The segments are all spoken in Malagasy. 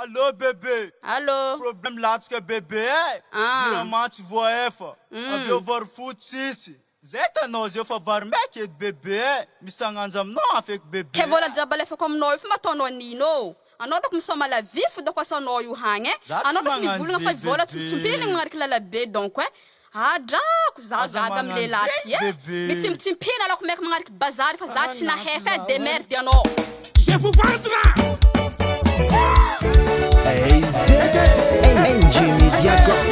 Allô bébé. Allô. Problème là que bébé. Vraiment tu vois efa. Avio var foot sisi. Zeta nós eu favar make bébé. Misanganjam não avec bébé. Que vola jabale fa comme noi fuma tono nino. Anoda kum soma la vif do kwa sa no yu hange. Anoda mi vulunga fa vola tumpili ngar kila la be donc Adra kuzaga mlela tia. Mitim pina la kumek ngar bazar fa zati na hefe de merde no. Je vous vendra. Hey Jimmy Diagos.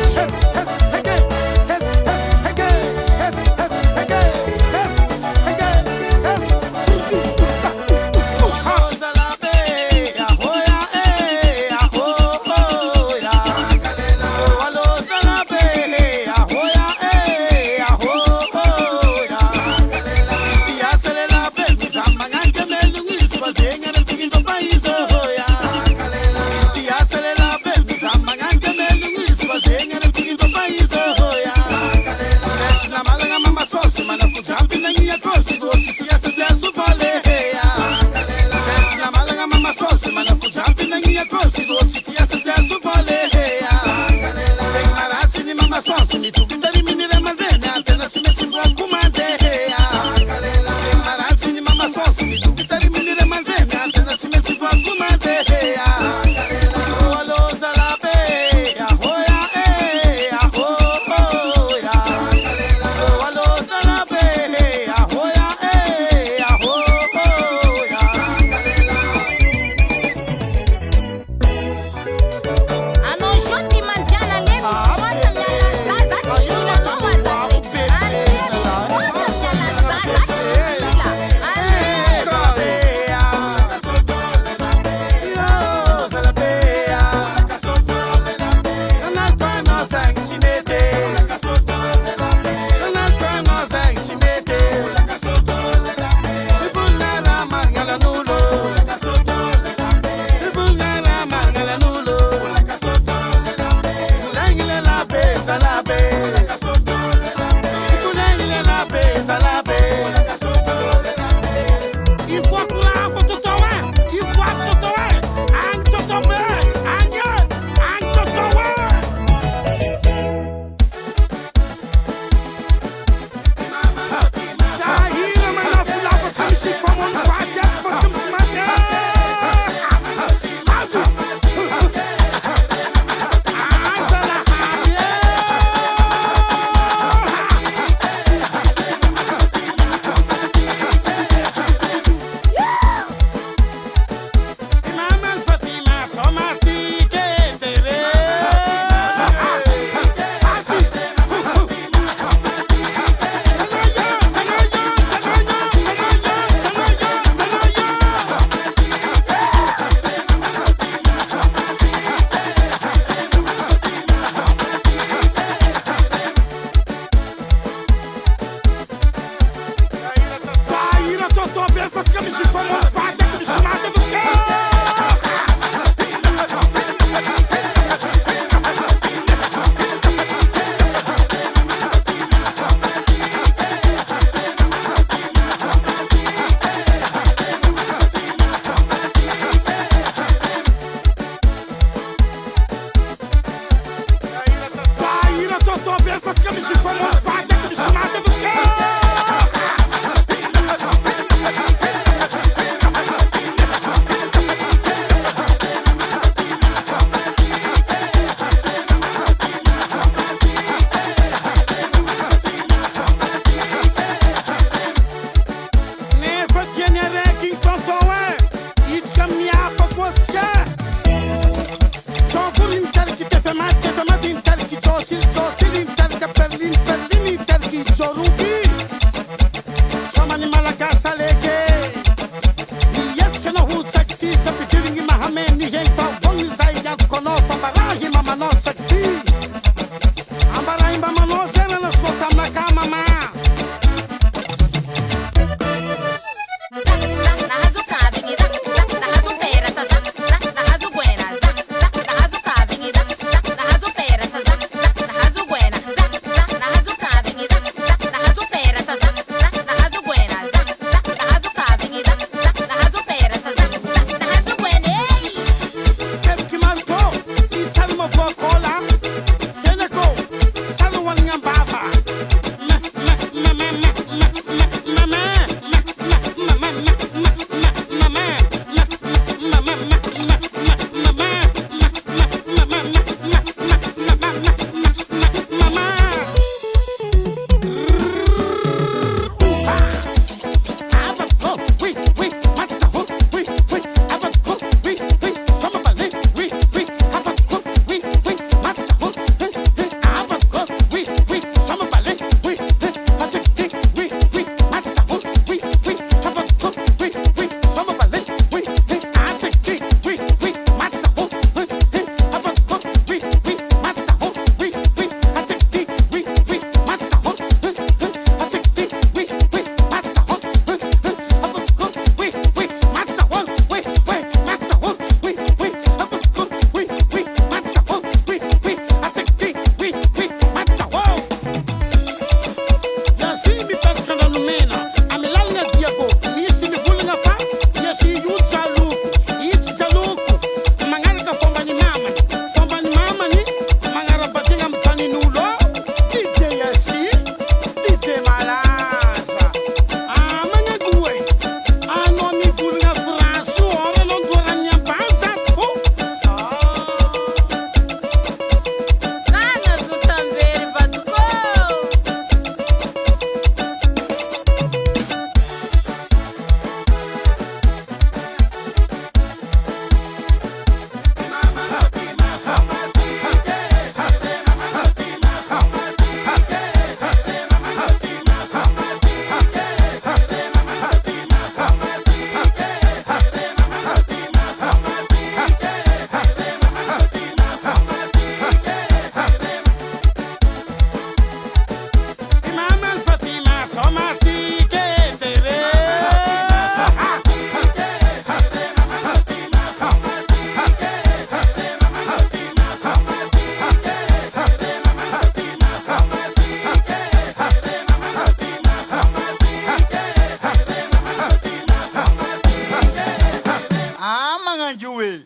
manangy hoe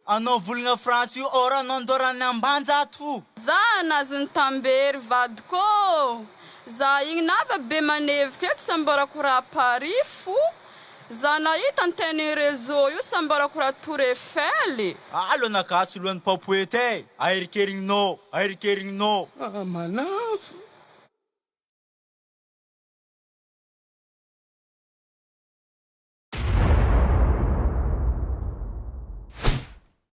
anao volagna France io ora anao andorany ambanjato fo. Za nazy ny tambery vadiko. Za igny nava be manevika eto sambarako raha Paris fo. Za nahita anteny réseau io sambarako raha Tour Eiffel. Alo nakasy lohan'ny papoety e. Aherikerinao. Manafo.